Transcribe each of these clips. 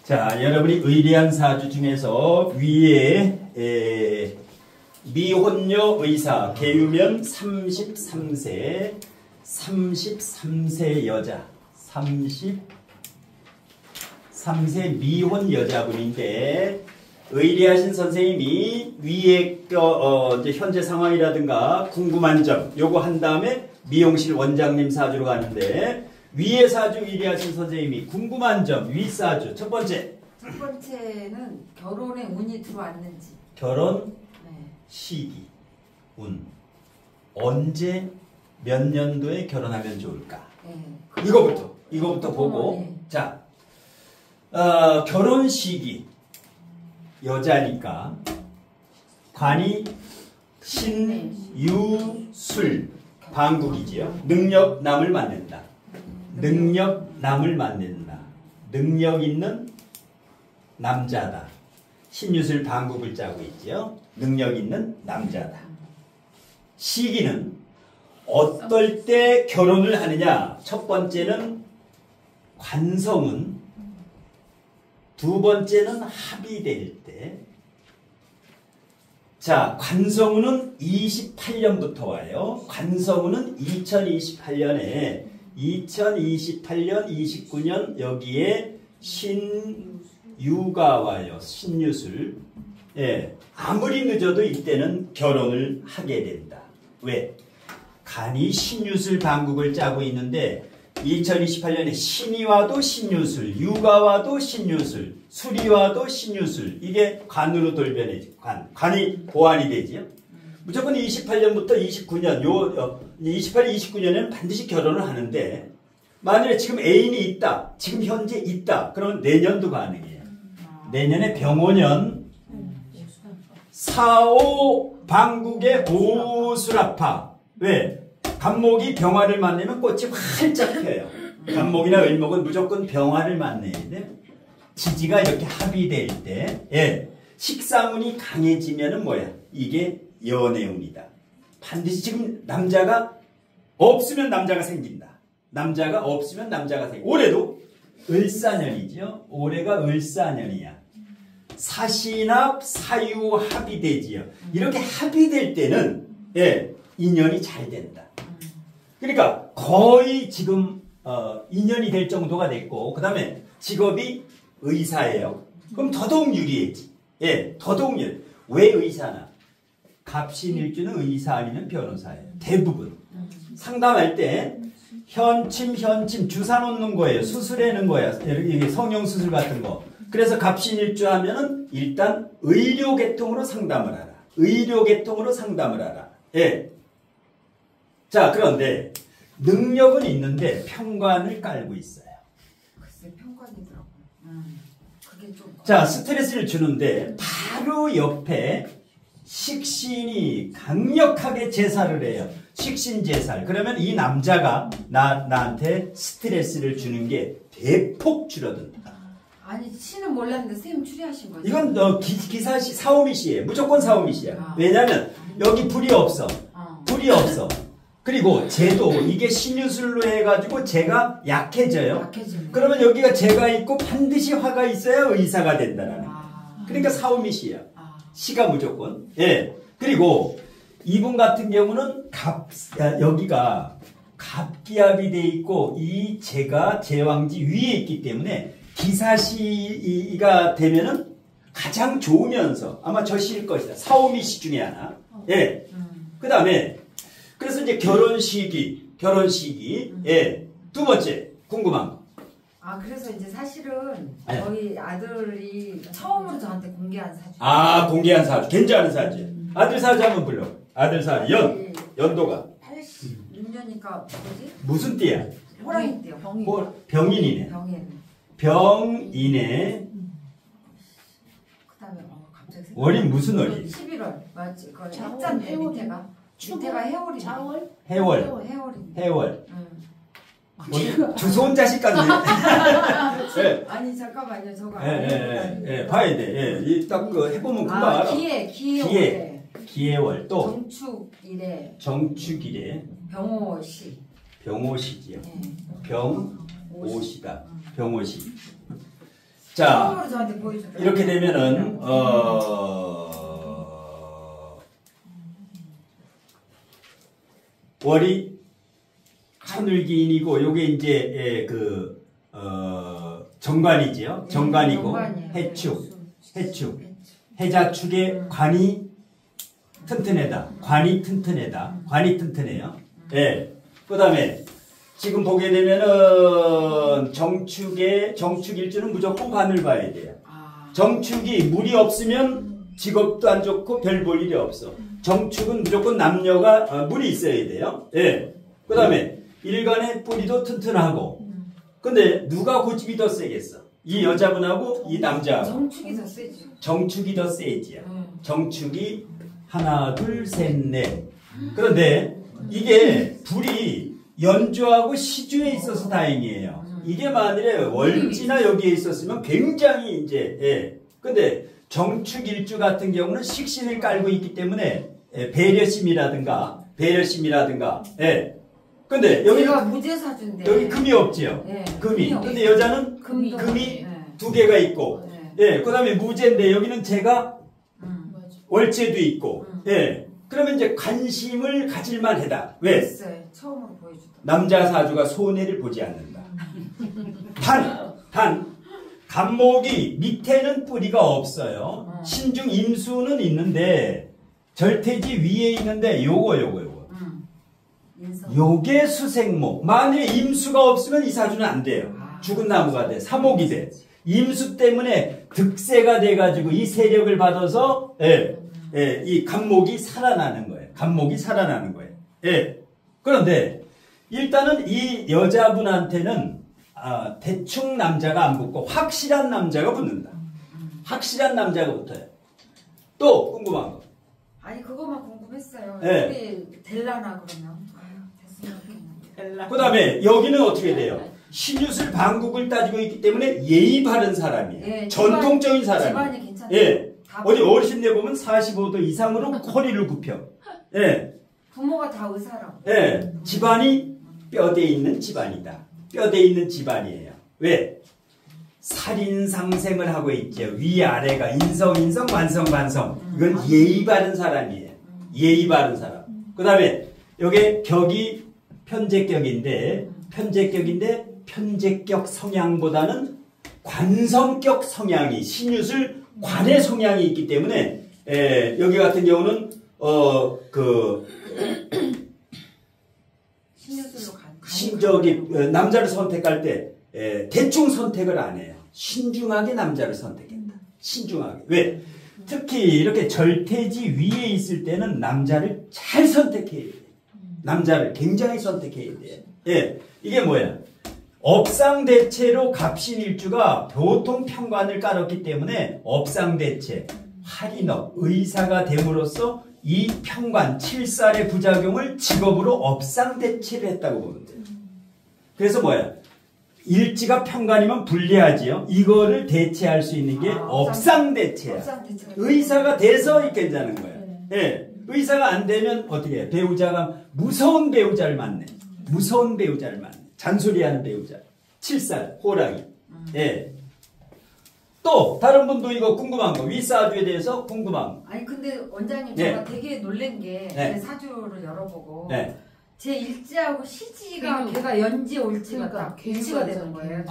자, 여러분이 의리한 사주 중에서 위에 미혼녀 의사 계유면 33세 여자 33세 미혼 여자분인데 의리하신 선생님이 위에 이제 현재 상황이라든가 궁금한 점 요거 한 다음에 미용실 원장님 사주로 가는데 위에 사주 의리하신 선생님이 궁금한 점 윗사주 첫 번째는 결혼에 운이 들어왔는지. 결혼 시기 운 언제 몇 년도에 결혼하면 좋을까? 이거부터 보고 자 결혼 시기 여자니까 관이 신유술 방국이지요. 능력남을 만든다. 능력남을 만든다. 능력 있는 남자다. 신유술 방국을 짜고 있지요. 능력 있는 남자다. 시기는 어떨 때 결혼을 하느냐? 첫 번째는 관성은, 두 번째는 합의될 때. 자, 관성운은 28년부터 와요. 관성운은 2028년, 29년 여기에 신유가 와요. 신유술. 예, 아무리 늦어도 이때는 결혼을 하게 된다. 왜? 간이 신유술 방국을 짜고 있는데 2028년에 신이 와도 신유술, 유가 와도 신유술, 술이 와도 신유술. 이게 관으로 돌변해지. 관이 보완이 되지요. 무조건 28년부터 29년, 28, 29년에는 반드시 결혼을 하는데 만약에 지금 애인이 있다, 지금 현재 있다, 그러면 내년도 가능해요. 내년에 병오년, 4오 방국의 오수라파. 왜? 간목이 병화를 만나면 꽃이 활짝 펴요. 간목이나 을목은 무조건 병화를 만나야 돼. 지지가 이렇게 합의될 때, 예, 식상운이 강해지면은 뭐야? 이게 연애운이다. 반드시 지금 남자가 없으면 남자가 생긴다. 남자가 없으면 남자가 생긴다. 올해도 을사년이죠. 올해가 을사년이야. 사신합, 사유 합의되지요. 이렇게 합의될 때는, 예, 인연이 잘 된다. 그러니까 거의 지금 인연이 될 정도가 됐고, 그 다음에 직업이 의사예요. 그럼 더더욱 유리해지. 예, 더더욱 유리. 왜 의사나? 갑신일주는 의사 아니면 변호사예요. 대부분. 상담할 때 현침 주사 놓는 거예요. 수술하는 거야. 이게 성형수술 같은 거. 그래서 갑신일주 하면은 일단 의료계통으로 상담을 하라. 의료계통으로 상담을 하라. 예. 자, 그런데 능력은 있는데 평관을 깔고 있어요. 글쎄, 평관이더라고요. 그게 좀. 자, 스트레스를 주는데 바로 옆에 식신이 강력하게 제사를 해요. 식신제살. 그러면 이 남자가 나한테 스트레스를 주는 게 대폭 줄어든다. 아니, 씨는 몰랐는데 선생님 추리하신 거죠? 이건 기사시 사오미시예요. 무조건 사오미시야. 왜냐면 여기 불이 없어. 불이 없어. 그리고 재도 이게 신유술로 해가지고 재가 약해져요. 그러면 여기가 재가 있고 반드시 화가 있어야 의사가 된다는. 그러니까 사오미시야. 시가 무조건. 예. 그리고 이분 같은 경우는 여기가 갑기압이 돼 있고 이 재가 제왕지 위에 있기 때문에 기사시가 되면은 가장 좋으면서 아마 저 시일 것이다. 사오미시 중에 하나. 예. 그 다음에 그래서 이제 결혼 시기. 예. 두 번째 궁금한 거. 그래서 이제 사실은 저희 아들이 처음으로 저한테 공개한 사주. 공개한 사주. 괜찮은 사주. 아들 사주 한번 불러. 아들 사주. 연도가. 86년이니까 뭐지? 무슨 띠야? 호랑이 띠요. 병인이네. 병인에. 그다음에 갑자기 월이 무슨 월이? 11월. 맞지? 그 해짠데 밑에가. 밑에가 해월이. 해월. 주소온 자식 같네. 네. 아니 잠깐만요. 저거 예, 봐야 돼. 예, 딱 그 해보면 금방 알아. 기해월 또 정축일에 병오시지요. 병오시다. 병오시. 자, 처음으로 저한테 보여줬다. 이렇게 되면은 월이 천을기인이고 요게 이제 정관이지요. 정관이고 해축. 해자축의 관이 튼튼하다. 관이 튼튼해요. 예. 그다음에 지금 보게 되면은 정축일주는 무조건 관을 봐야 돼요. 정축이 물이 없으면 직업도 안 좋고 별 볼 일이 없어. 정축은 무조건 남녀가 물이 있어야 돼요. 예. 그다음에 일간의 뿌리도 튼튼하고. 근데 누가 고집이 더 세겠어? 이 여자분하고 이 남자. 정축이 더 세죠. 정축이 더 세지야. 정축이 하나, 둘, 셋, 넷. 그런데 이게 불이 연주하고 시주에 있어서 다행이에요. 이게 만일에 월지나 여기에 있었으면 굉장히 이제, 예. 근데 정축일주 같은 경우는 식신을 깔고 있기 때문에 배려심이라든가, 예. 근데 여기 무죄사주인데 여기 금이 없지요. 네, 금이. 근데 여자는 금이 두 개가 있고, 예. 그다음에 무죄인데 여기는 재가 월재도 있고, 예. 그러면 이제 관심을 가질만 하다. 왜? 됐어요. 처음으로 보여주다. 남자 사주가 손해를 보지 않는다. 단 간목이 밑에는 뿌리가 없어요. 신중 임수는 있는데 절퇴지 위에 있는데 요거. 요게 수생목. 만일에 임수가 없으면 이 사주는 안 돼요. 죽은 나무가 돼. 사목이 돼. 임수 때문에 득세가 돼가지고 이 세력을 받아서 이 간목이 살아나는 거예요. 예. 그런데 일단은 이 여자분한테는 대충 남자가 안 붙고 확실한 남자가 붙는다. 확실한 남자가 붙어요. 또 궁금한 거. 아니 그것만 궁금했어요. 네. 우리 될라나 그러면. 됐으면 좋겠는데. 그 다음에 여기는 어떻게 돼요? 신유술 방국을 따지고 있기 때문에 예의 바른 사람이에요. 예, 전통적인 사람이에요. 집안이 괜찮아요. 예. 어디 어르신네 보면 45도 이상으로 허리를 굽혀. 예. 부모가 다 의사라고. 예. 집안이 뼈대 있는 집안이다. 뼈대 있는 집안이에요. 왜? 살인상생을 하고 있죠. 위아래가 인성, 관성. 이건 예의 바른 사람이에요. 예의 바른 사람. 그 다음에 여기 격이 편제격인데 편제격 성향보다는 관성격 성향이 신유술 관의 성향이 있기 때문에 여기 같은 경우는 남자를 선택할 때 대충 선택을 안 해요. 신중하게 남자를 선택한다. 신중하게. 왜? 특히 이렇게 절퇴지 위에 있을 때는 남자를 잘 선택해야 돼요. 남자를 굉장히 선택해야 돼요. 예. 이게 뭐야? 업상대체로 갑신일주가 보통 평관을 깔았기 때문에 업상대체, 할인업, 의사가 됨으로써 이 평관, 7살의 부작용을 직업으로 업상대체를 했다고 보면 돼요. 그래서 뭐야? 일지가 평관이면 불리하지요. 이거를 대체할 수 있는 게 업상대체야. 의사가 돼서 이렇게 되는 거예요. 예. 의사가 안 되면 어떻게 해? 배우자가 무서운 배우자를 만내. 잔소리하는 배우자. 7살, 호랑이. 예. 또 다른 분도 이거 궁금한 거, 윗사주에 대해서 궁금한 거. 아니 근데 원장님 제가 되게 놀란 게 제 사주를 열어보고 제 일지하고 시지가 걔가 연지 올지가 딱 일치가 되는 거예요.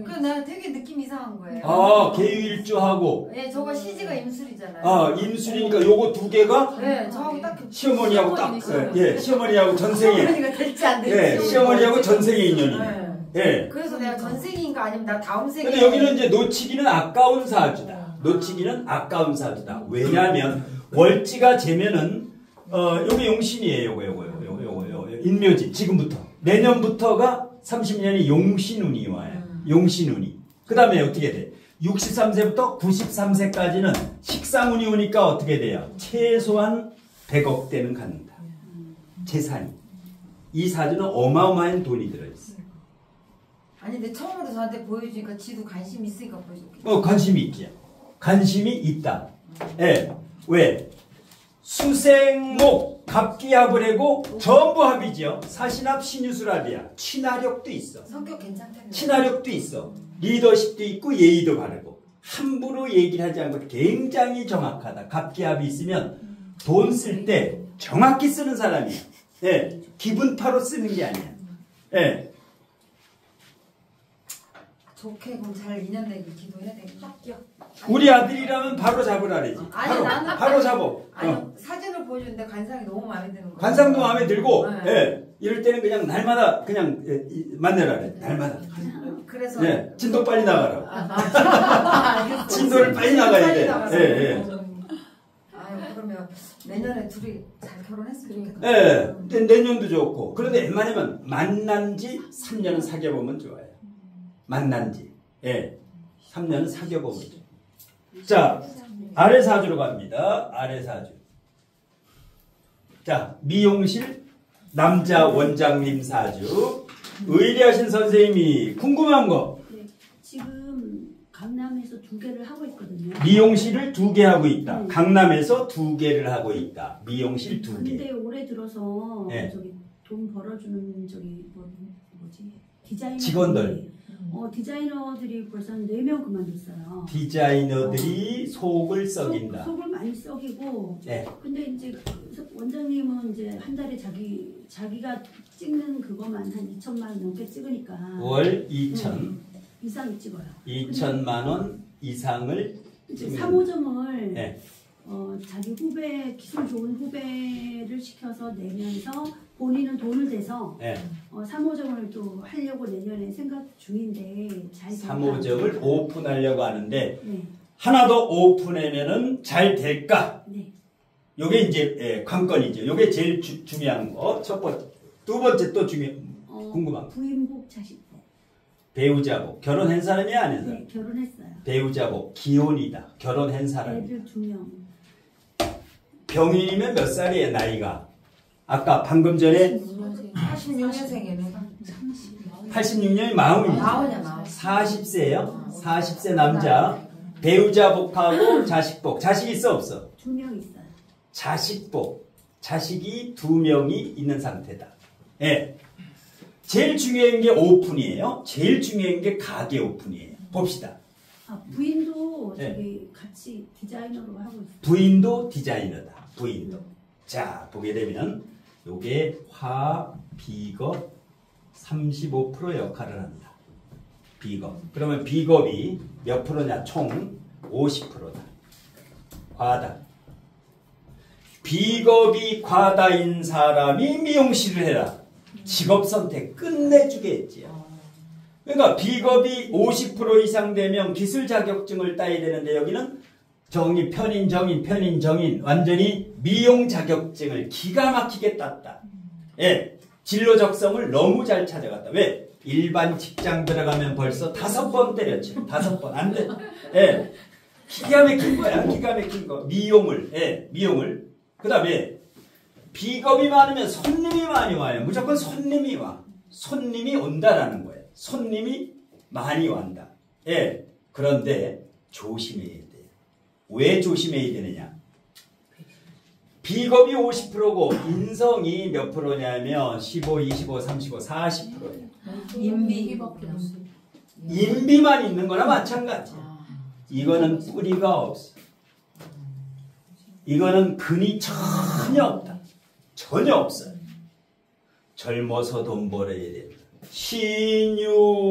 그 난 되게 느낌 이상한 거예요. 계유일주하고. 네, 저거 시지가 임술이잖아요. 임술이니까 요거 두 개가 저하고 딱 시어머니하고 딱 시어머니하고 전생에. 시어머니가 될지 안 될지. 시어머니하고 전생의 인연이네. 예. 그래서 내가 전생인가 아니면 나 다음 생에. 근데 여기는 이제 놓치기는 아까운 사주다. 왜냐하면 월지가 재면은 요게 용신이에요. 요거 인묘지 지금부터 내년부터가 30년이 용신운이 와요. 용신운이. 그 다음에 어떻게 돼? 63세부터 93세까지는 식상운이 오니까 어떻게 돼요? 최소한 100억 대는 갖는다. 재산이. 이 사주는 어마어마한 돈이 들어있어요. 아니 근데 처음으로 저한테 보여주니까 지도 관심 있으니까 보여줄게. 관심이 있죠. 관심이 있다. 예. 왜? 수생목, 갑기합을 하고 전부 합이죠. 사신합, 신유술합이야. 친화력도 있어. 성격 괜찮다는. 친화력도 있어. 리더십도 있고 예의도 바르고 함부로 얘기를 하지 않고 굉장히 정확하다. 갑기합이 있으면 돈 쓸 때 정확히 쓰는 사람이야. 예, 기분파로 쓰는 게 아니야. 예. 좋게 그럼 잘 인연되길 기도해야 되겠다. 우리 아들이라면 바로 잡으라 그러지. 바로 잡어. 사진을 보여주는데 관상이 너무 마음에 드는 거야. 관상도 마음에 들고, 예. 이럴 때는 그냥 날마다 그냥 만나라 그래. 날마다. 그래서 예. 진도 빨리 나가라고. 진도를 빨리 나가야 돼. 예, 예. 그러면 내년에 둘이 잘 결혼했으면 좋겠다. 예. 내년도 좋고. 그런데 웬만하면 만난 지 3년은 사귀어보면 좋아요. 만난 지. 예. 3년은 사귀어보면 좋아요. 자, 아래 사주로 갑니다. 아래 사주. 자, 미용실 남자 원장님 사주. 의리하신 선생님이 궁금한 거. 네, 지금 강남에서 2개를 하고 있거든요. 미용실을 2개 하고 있다. 네. 강남에서 2개를 하고 있다. 미용실 2개. 근데 올해 들어서 네. 저기 돈 벌어주는 저기 뭐지 디자이너 직원들. 디자이너들이 벌써 한 4명 그만뒀어요. 디자이너들이 속을 썩인다. 속을 많이 썩이고. 네. 근데 이제 원장님은 이제 한 달에 자기가 찍는 그것만 한 2천만 원 넘게 찍으니까. 월 2천. 이상 찍어요. 2천만 원 이상을 찍는. 3호점을 네. 자기 후배, 기술 좋은 후배를 시켜서 내면서 본인은 돈을 대서 네. 3호점을 또 하려고 내년에 생각 중인데 잘 3호점을 오픈하려고 하는데 네. 하나 더 오픈하면은 잘 될까? 네. 요게 이제 관건이죠. 요게 제일 중요한 거. 첫 번째. 두 번째 또 궁금한 거. 부인복 자식복. 배우자복. 결혼한 사람이야 안 했어요? 네, 결혼했어요. 배우자복. 기혼이다. 결혼한 사람. 애들 2명. 병인이면 몇 살이에요 나이가? 아까 방금 전에 86년생이네. 86년이 마흔이죠. 40세예요. 40세 남자. 배우자복하고 자식복. 자식 있어 없어? 2명 있어요. 자식복. 자식이 2명이 있는 상태다. 예. 제일 중요한 게 오픈이에요. 제일 중요한 게 가게 오픈이에요. 봅시다. 부인도 네. 저기 같이 디자이너로 하고 있어요. 부인도 디자이너다. 부인도. 자, 보게 되면 요게 화, 비겁 35% 역할을 한다. 비겁. 그러면 비겁이 몇 프로냐? 총 50%다. 과다. 비겁이 과다인 사람이 미용실을 해라. 직업 선택 끝내주겠지요. 그러니까 비겁이 50% 이상 되면 기술 자격증을 따야 되는데 여기는 편인 정인 완전히 미용 자격증을 기가 막히게 땄다. 예, 진로 적성을 너무 잘 찾아갔다. 왜? 일반 직장 들어가면 벌써 5번 때렸죠. 5번 안 돼. 예, 기가 막힌 거야. 기가 막힌 거. 미용을. 그 다음에 비겁이 많으면 손님이 많이 와요. 무조건 손님이 와. 손님이 온다라는 거예요. 손님이 많이 완다. 예. 그런데 조심해야 돼요. 왜 조심해야 되느냐? 비겁이 50%고 인성이 몇 프로냐면 15, 25, 35, 40%예요. 인비만 있는 거나 마찬가지야. 이거는 뿌리가 없어. 이거는 근이 전혀 없다. 전혀 없어요. 젊어서 돈 벌어야 된다. 신유술.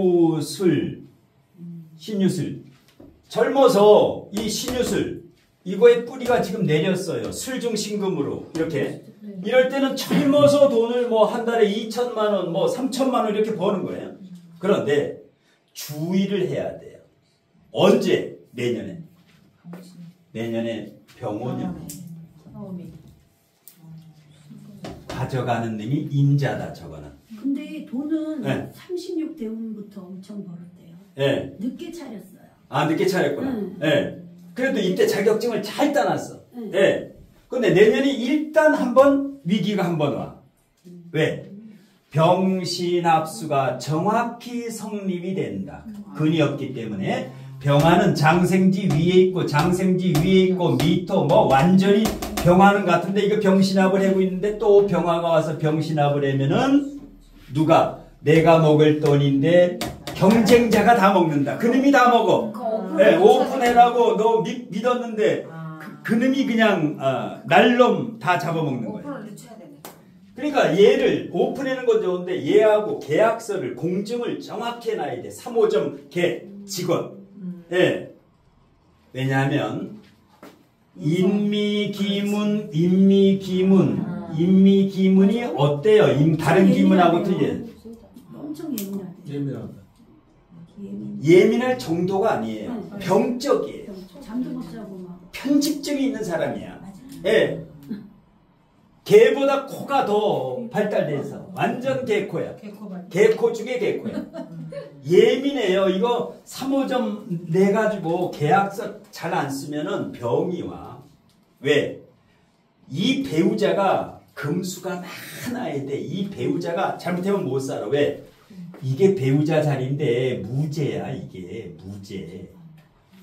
젊어서 이 신유술. 이거의 뿌리가 지금 내렸어요. 술중신금으로. 이렇게. 이럴 때는 젊어서 돈을 한 달에 2천만 원, 3천만 원 이렇게 버는 거예요. 그런데 주의를 해야 돼요. 언제? 내년에. 내년에 병원이요. 가져가는 놈이 임자다 저거는. 근데 돈은 네. 36대운부터 엄청 벌었대요. 네. 늦게 차렸어요. 아 늦게 차렸구나. 네. 그래도 이때 자격증을 잘 따놨어. 네. 네. 근데 내년이 일단 한번 위기가 한번 와. 왜? 병신합수가 정확히 성립이 된다. 근이 없기 때문에 병화는 장생지 위에 있고 장생지 위에 있고 미토 완전히 병화는 같은데 이거 병신합을 하고 있는데 또 병화가 와서 병신합을 하면은 누가 내가 먹을 돈인데 경쟁자가 다 먹는다. 그놈이 다 먹어. 네, 오픈해라고 너 믿었는데 그놈이 그냥 날놈 다 잡아먹는 거예요. 그러니까 얘를 오픈하는 건 좋은데 얘하고 계약서를 공증을 정확히 해놔야 돼. 3호점 개 직원. 예. 왜냐하면 인미기문이 어때요? 다른 기문하고 틀려요. 엄청 예민하다. 예민할 정도가 아니에요. 병적이에요. 잠도 못 자고 막. 편집증이 있는 사람이야. 예. 개보다 코가 더 발달돼서 완전 개코야. 개코 중에 개코야. 예민해요. 이거 3호점 내가지고 계약서 잘 안 쓰면은 병이 와. 왜? 이 배우자가 금수가 많아야 돼. 이 배우자가 잘못하면 못 살아. 왜? 이게 배우자 자리인데 무죄야. 이게 무죄.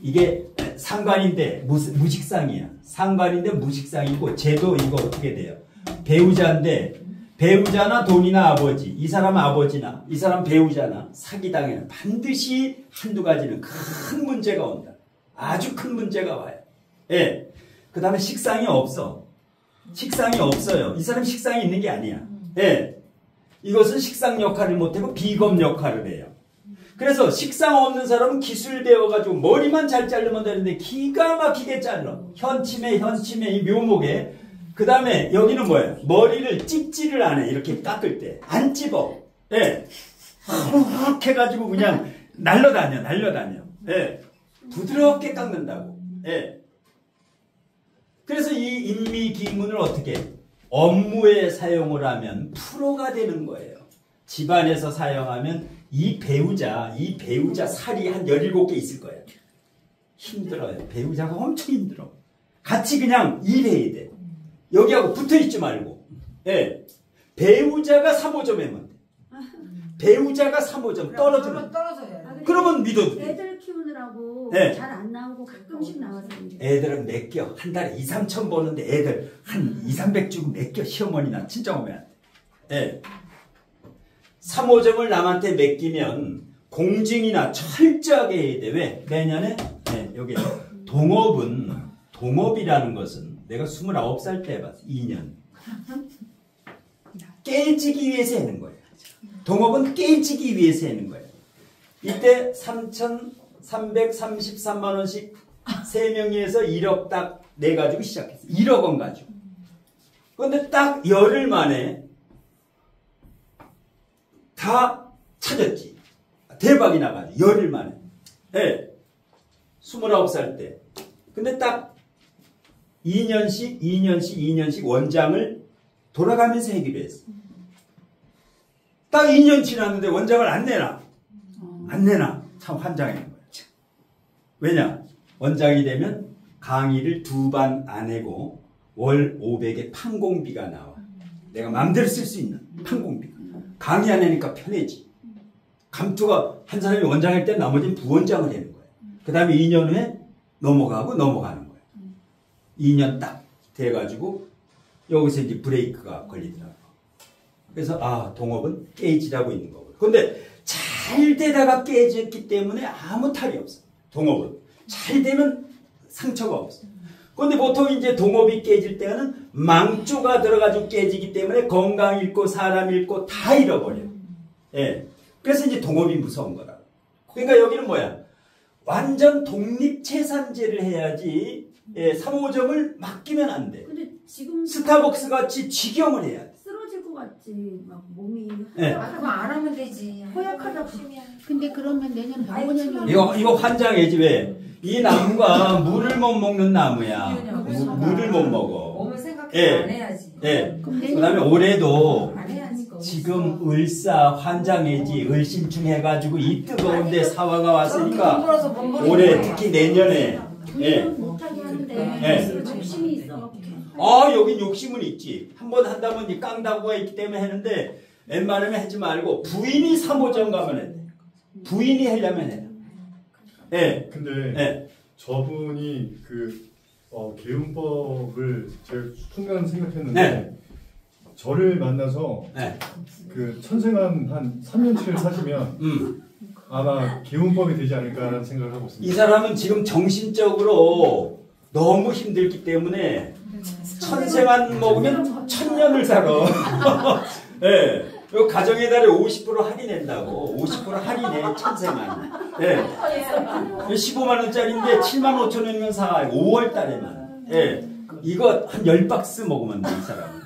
이게 상관인데 무식상이야. 상관인데 무식상이고 제도 이거 어떻게 돼요? 배우자인데 배우자나 돈이나 아버지, 이 사람 아버지나 이 사람 배우자나 사기당에는 반드시 한두 가지는 큰 문제가 온다. 아주 큰 문제가 와요. 예. 그 다음에 식상이 없어. 식상이 없어요. 이 사람 식상이 있는 게 아니야. 예. 이것은 식상 역할을 못하고 비검 역할을 해요. 그래서 식상 없는 사람은 기술 배워가지고 머리만 잘 자르면 되는데 기가 막히게 잘라. 현침에 이 묘목에. 그 다음에 여기는 뭐예요? 머리를 찝지를 안 해. 이렇게 깎을 때. 안 찝어. 예. 훅 해가지고 그냥 날려다녀. 예. 부드럽게 깎는다고. 예. 그래서 이 인미기문을 어떻게 해? 업무에 사용을 하면 프로가 되는 거예요. 집안에서 사용하면 이 배우자 살이 한 17개 있을 거예요. 힘들어요. 배우자가 엄청 힘들어. 같이 그냥 일해야 돼. 여기하고 붙어있지 말고. 예. 배우자가 3호점에면 돼. 배우자가 3호점 떨어지면. 그러면 믿어도 돼. 애들 키우느라고 네. 잘 안 나오고 가끔씩 나와서. 애들은 맡겨. 한 달에 2, 3천 버는데 애들 한 2, 300 주고 맡겨. 시어머니나 친정 오면. 예. 3호점을 남한테 맡기면 공증이나 철저하게 해야 돼. 왜? 내년에 여기 동업이라는 것은 내가 29살 때 해봤어. 2년. 깨지기 위해서 하는 거예요. 동업은 깨지기 위해서 하는 거예요. 이때 3,333만 원씩 3명이서 1억 딱 내가지고 시작했어. 1억 원 가지고. 그런데 딱 열흘 만에 다 찾았지. 대박이 나가지고 열흘 만에. 예. 29살 때. 근데 딱 2년씩 원장을 돌아가면서 하기로 했어. 딱 2년 지났는데 원장을 안 내놔. 참 환장하는 거야. 왜냐? 원장이 되면 강의를 2반 안 하고 월 500에 판공비가 나와. 내가 마음대로 쓸 수 있는 판공비가. 강의 안 하니까 편해지. 감투가 한 사람이 원장일 때 나머지는 부원장을 하는 거야. 그 다음에 2년 후에 넘어가는 거야. 2년 딱 돼가지고 여기서 이제 브레이크가 걸리더라고. 그래서 동업은 깨지라고 있는 거고. 근데 잘 되다가 깨졌기 때문에 아무 탈이 없어. 동업은 잘 되면 상처가 없어. 근데 보통 이제 동업이 깨질 때는 망조가 들어가지고 깨지기 때문에 건강 잃고 사람 잃고 다 잃어버려. 예. 그래서 이제 동업이 무서운 거라. 그러니까 여기는 뭐야? 완전 독립채산제를 해야지. 예, 3호점을 맡기면 안 돼. 근데 지금 스타벅스 같이 직영을 해야 돼. 쓰러질 것 같지. 막 몸이. 네. 그럼 안 하면 되지. 허약하다. 근데 그러면 내년 병원에 이거 환장해지. 왜? 이 나무가 물을 못 먹는 나무야. 물을 못 먹어. 생각해 안 해야지. 예. 그다음에 올해도 안 해야지. 지금 을사 환장해지 을신충 해가지고 이 뜨거운데 사화가 왔으니까 올해 특히 내년에 못하게 하는데 욕심이 있어. 여긴 욕심은 있지. 한번 한다면 이 깡다구가 있기 때문에 했는데 웬만하면 하지 말고 부인이 3호점 가면 해. 부인이 하려면 해. 예. 근데 저분이 개운법을 제가 순간 생각했는데 저를 만나서 그 천생한 한 3년치를 사시면 아마 기운법이 되지 않을까라는 생각을 하고 있습니다. 이 사람은 지금 정신적으로 너무 힘들기 때문에 천생만 먹으면 1000년을 살아. 예. 요 가정의 달에 50% 할인한다고. 50% 할인해, 천생만. 예. 15만원짜리인데 75,000원이면 사. 5월 달에만. 예. 이거 한 10박스 먹으면 돼, 이 사람은.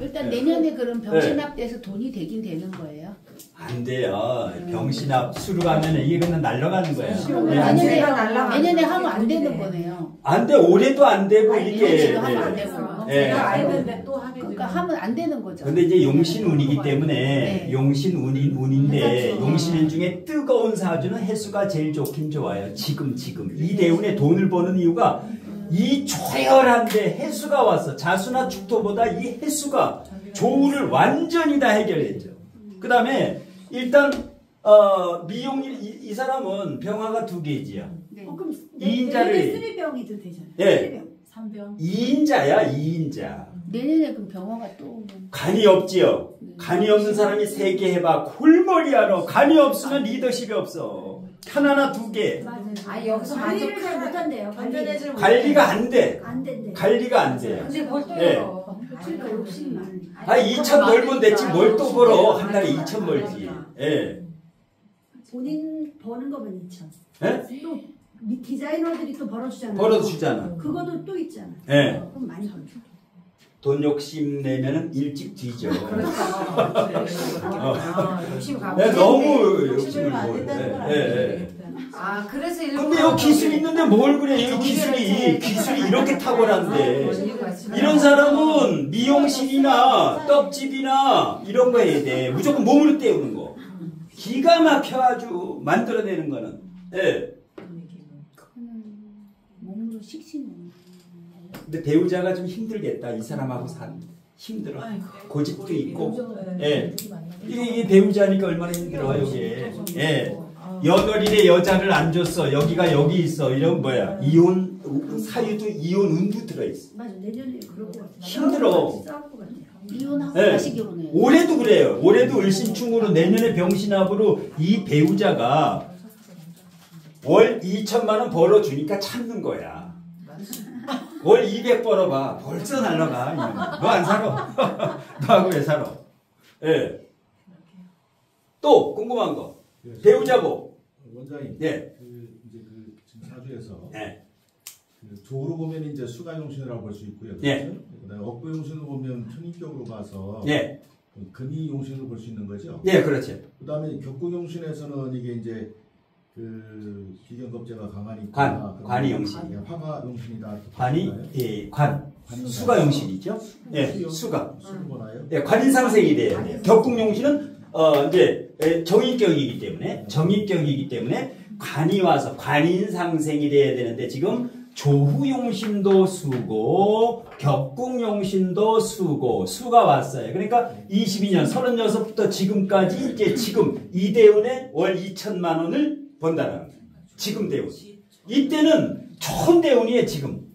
일단 내년에 그럼 병신합돼서 돈이 되긴 되는 거예요? 안 돼요. 병신합 수로 가면 이게 그냥 날아가는 거예요. 내년에 하면 안 되는 거네요. 안 돼. 올해도 안 되고 이게. 하면 안 되고. 제가 알는데 또 하게 그러니까 하면 안 되는 거죠. 근데 이제 용신운이기 때문에 용신운인데 용신운 중에 뜨거운 사주는 해수가 제일 좋긴 좋아요. 지금 이대운에 돈을 버는 이유가 이 초열한데 해수가 왔어. 자수나 축토보다 이 해수가 조우를 완전히 다 해결했죠. 그 다음에 일단 이 사람은 병화가 2개지요. 네. 그럼 2인자를 쓰리병이도 되잖아요. 네. 3병. 2인자야 2인자. 내년에 그럼 병화가 또 간이 없지요. 간이 없는 사람이 3개 해봐. 골머리야 너. 간이 없으면 리더십이 없어. 하나나 2개. 아 여기서 관리를 잘 못한대요. 관리가 안 돼. 안 된대. 관리가 안 돼요. 근데 뭘 또 예. 열어. 그러니까 욕심만. 2천 벌면 됐지 뭘 또 벌어. 한 달에 2천 벌지. 예. 본인 버는 거면 2천. 예? 또 디자이너들이 또 벌어주잖아요. 벌어주잖아. 그거도 또 있잖아. 예. 그럼 많이 벌죠. 돈 욕심 내면은 일찍 뒤져. 욕심 가고. 네, 너무 욕심을 안 뭐. 된다는 건 아 그래서 근데 여기 기술이 있는데 뭘 그래? 이 기술이 이렇게 탁월한데. 이런 사람은 미용실이나 떡집이나 이런 거 해야 돼. 무조건 몸으로 때우는 거. 기가 막혀 아주 만들어내는 거는. 예. 그거는 몸으로 식신은. 근데 배우자가 좀 힘들겠다. 이 사람하고 힘들어. 고집도 있고. 예. 이게 배우자니까 얼마나 힘들어 여기에. 예. 8일에 여자를 안 줬어. 여기가 여기 있어. 이런 뭐야. 이혼 사유도 이혼 운도 들어있어. 맞아. 내년에 그럴 것 같아. 힘들어. 이혼하고 네. 다시 결혼해요. 올해도 그래요. 올해도 을신충으로 내년에 병신합으로 이 배우자가 월 2천만 원 벌어주니까 참는 거야. 월 200 벌어봐. 벌써 날라가. 너 안 살아. 너하고 왜 살아? 예. 또 궁금한 거. 배우자고. 원장님. 예. 이제 지금 사주에서. 예. 조로 보면 이제 수가용신이라고 볼 수 있고요. 예. 그다음에 억부용신을 보면 편인격으로 봐서. 예. 금이용신을 볼 수 있는 거죠. 예, 그렇죠. 그다음에 격국용신에서는 이게 이제 기경겁제가 강하니까 관이 용신. 화가 용신이다. 관이 예, 관. 수가 용신이죠. 예, 수가. 수보나요? 예, 관인상생이 돼야 돼요. 격국용신은 이제 정인격이기 때문에 관이 와서 관인상생이 돼야 되는데 지금 조후용신도 수고 격국용신도 수고 수가 왔어요. 그러니까 22년 36부터 지금까지 이제 지금 이대운에 월 2천만 원을 번다는 거예요. 지금 대운. 이때는 좋은 대운이에요. 지금.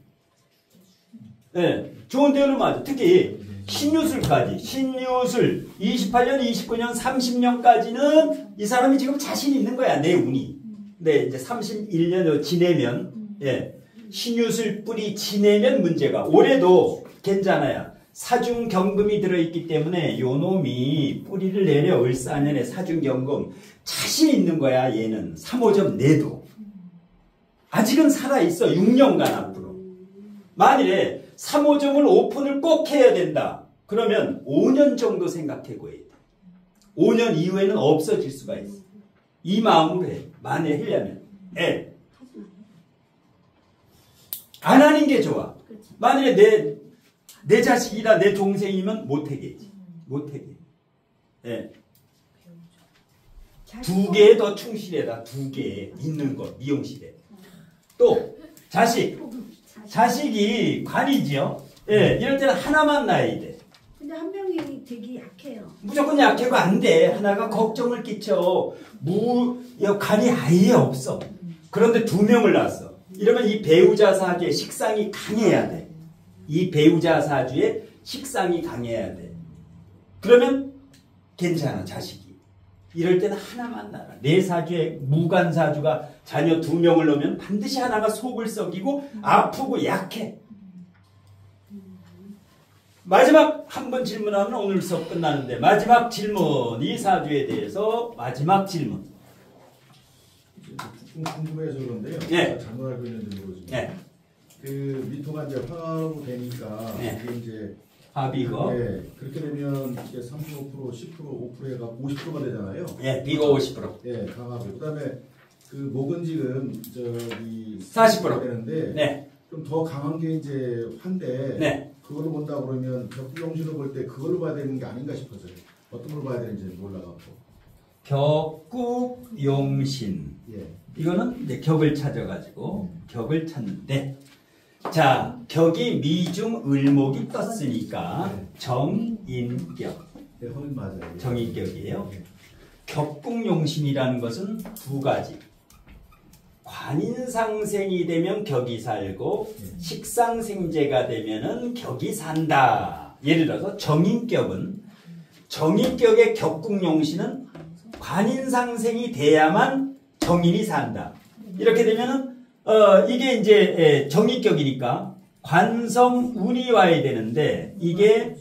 네, 좋은 대운은 맞아. 특히 신유술까지 신유술 28년 29년 30년까지는 이 사람이 지금 자신 있는 거야. 내 운이. 근데 이제 31년 지내면 예. 신유술 뿔이 지내면 문제가. 올해도 괜찮아요. 사중경금이 들어있기 때문에 요 놈이 뿌리를 내려 을사년에 사중경금 자신 있는 거야. 얘는 3호점 내도 아직은 살아있어. 6년간 앞으로. 만일에 3호점을 오픈을 꼭 해야 된다. 그러면 5년 정도 생각해봐야 돼. 5년 이후에는 없어질 수가 있어. 이 마음으로 해. 만약에 하려면. 예. 안 하는 게 좋아. 만일에 내 자식이라 내 동생이면 못하겠지. 못하게. 예. 2개에 더 충실해라. 2개 있는 것. 미용실에. 또 자식이 관이지요. 예. 이럴 때는 하나만 낳아야 돼. 근데 한 명이 되게 약해요. 무조건 약해가 안 돼. 하나가 걱정을 끼쳐. 관이 아예 없어. 그런데 2명을 낳았어. 이러면 이 배우자 사주의 식상이 강해야 돼. 이 배우자 사주의 식상이 강해야 돼. 그러면 괜찮아, 자식이. 이럴 때는 하나만 나라. 내 사주에 무관사주가 자녀 2명을 넣으면 반드시 하나가 속을 썩이고 아프고 약해. 마지막 한 번 질문하면 오늘 수업 끝나는데 마지막 질문. 이 사주에 대해서 마지막 질문. 궁금해서 그런데요. 예. 잘못 알고 있는지 모르지만 예. 그 미토가 이제 화로 되니까 예. 이게 이제 합이 이거. 예. 그렇게 되면 이게 35%, 10%, 5%가 50%가 되잖아요. 예, 비가 50%. 예, 강하고 그다음에 그 목은 지금 저기 40% 되는데 네. 좀 더 강한 게 이제 환데 네. 그걸로 본다 그러면 격구용신을 볼 때 그걸로 봐야 되는 게 아닌가 싶어서요. 어떤 걸 봐야 되는지 몰라갖고. 격국용신. 예. 이거는 이제 격을 찾아가지고 격을 찾는데, 자, 격이 미중 을목이 떴으니까 네. 정인격. 네, 허는 맞아요. 정인격이에요. 네. 격국용신이라는 것은 두 가지. 관인상생이 되면 격이 살고 식상생재가 되면은 격이 산다. 예를 들어서 정인격은, 정인격의 격국용신은 관인상생이 돼야만 정인이 산다. 이렇게 되면은 이게 이제 정인격이니까 관성운이 와야 되는데 이게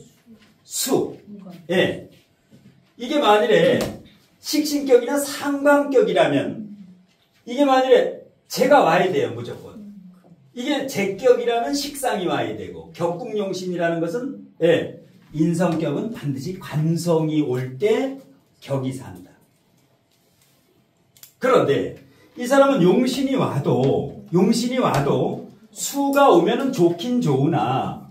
수. 예. 이게 만일에 식신격이나 상관격이라면 이게 만일에 재가 와야 돼요, 무조건. 이게 재격이라면 식상이 와야 되고, 격국용신이라는 것은, 예, 인성격은 반드시 관성이 올 때 격이 산다. 그런데 이 사람은 용신이 와도 수가 오면은 좋긴 좋으나,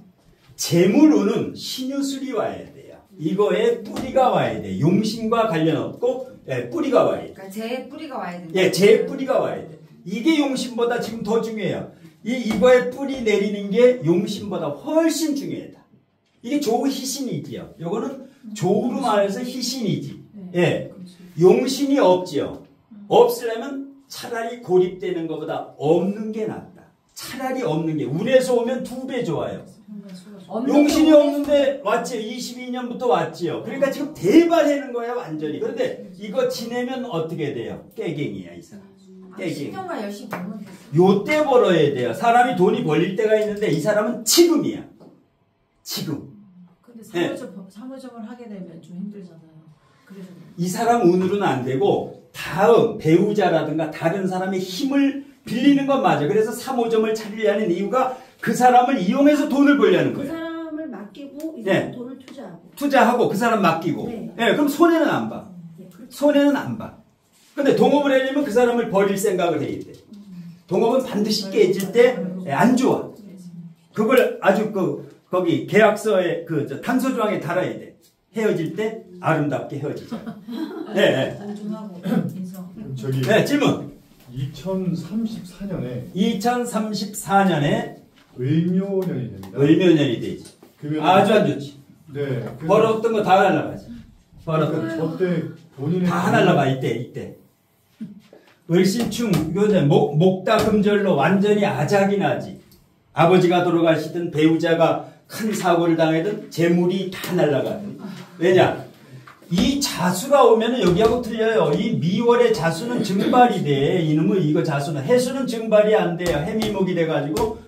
재물운은 신유술이 와야 돼요. 이거에 뿌리가 와야 돼. 용신과 관련 없고, 예, 뿌리가 와야 돼. 그러니까 제 뿌리가 와야 된다. 예, 제 뿌리가 와야 돼. 이게 용신보다 지금 더 중요해요. 이거에 뿌리 내리는 게 용신보다 훨씬 중요하다. 이게 조희신이지요. 요거는 조로 말해서 희신이지. 예, 용신이 없지요. 없으려면 차라리 고립되는 것보다 없는 게 낫다. 차라리 없는 게 운에서 오면 2배 좋아요. 용신이 없는데 왔지요. 22년부터 왔지요. 그러니까 지금 대발하는 거야 완전히. 그런데 이거 지내면 어떻게 돼요? 깨갱이야 이 사람. 깨갱이. 10년간 열심히 벌면 됐어. 요때 벌어야 돼요. 사람이 돈이 벌릴 때가 있는데 이 사람은 지금이야. 지금. 근데 사무점을 하게 되면 좀 힘들잖아요. 그래서 이 사람 운으로는 안 되고 다음 배우자라든가 다른 사람의 힘을 빌리는 건 맞아. 그래서 3호점을 차리려는 이유가 그 사람을 이용해서 돈을 벌려는 그 거예요. 사람을 맡기고 이제 네. 돈을 투자하고. 투자하고 그 사람 맡기고. 네. 예, 그럼 손해는 안 봐. 네, 그렇죠. 손해는 안 봐. 근데 동업을 하려면 그 사람을 버릴 생각을 해야 돼. 동업은 반드시 깨질 때 안 좋아. 그걸 아주 거기 계약서에 단서조항에 달아야 돼. 헤어질 때 아름답게 헤어지자. 네. 존중하고 인성. 저기 네, 질문. 2034년에 2034년에 을묘년이 됩니다. 을묘년이 되지. 아주 안 좋지. 네. 벌었던 거 다 날라가지. 벌었던 거. 저때 본인의 다 날라가 이때. 을신충 이거는 목다금절로 완전히 아작이 나지. 아버지가 돌아가시든 배우자가 큰 사고를 당하든 재물이 다 날라가. 왜냐? 이 자수가 오면은 여기하고 틀려요. 이 미월의 자수는 증발이 돼. 이놈의 이거 자수는 해수는 증발이 안 돼요. 해미목이 돼가지고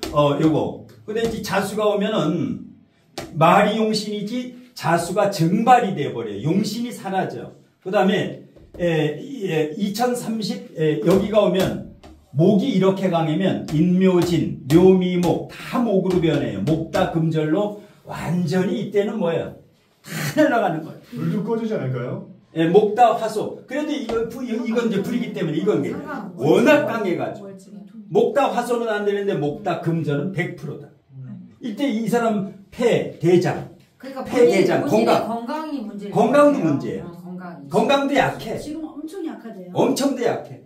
요거. 근데 이 자수가 오면은 말이 용신이지 자수가 증발이 돼 버려요. 용신이 사라져. 그다음에 2030 여기가 오면 목이 이렇게 강하면 인묘진, 묘미목 다 목으로 변해요. 목다 금절로 완전히 이때는 뭐예요? 다 날아가는 거예요. 불도 꺼지지 않을까요? 예, 목다 화소. 그래도 이건 이제 불이기 때문에 이건 게 워낙 강해가지고. 목다 화소는 안 되는데 목다 금절은 100%다. 이때 이 사람 폐, 대장. 그러니까 폐, 대장, 건강이 문제예요. 건강도 문제예요. 건강이. 건강도 약해. 지금 엄청 약하대요. 엄청 도 약해.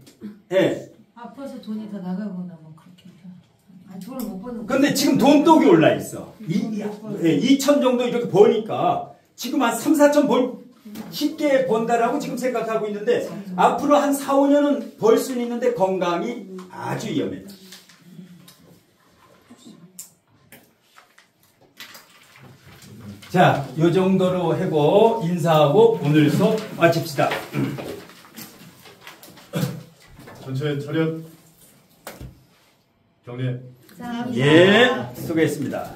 예. 아파서 돈이 다 나가거나 뭐 그렇게. 돈을 못 버는. 근데 지금 돈독이 올라 있어. 2천 정도 이렇게 버니까 지금 한 3, 4천 쉽게 번다라고 지금 생각하고 있는데 앞으로 한 4, 5년은 벌 수는 있는데 건강이 아주 위험하다. 자, 요 정도로 하고 인사하고 오늘 수업 마칩시다. 전체 차렷 경례. 예, 수고했습니다.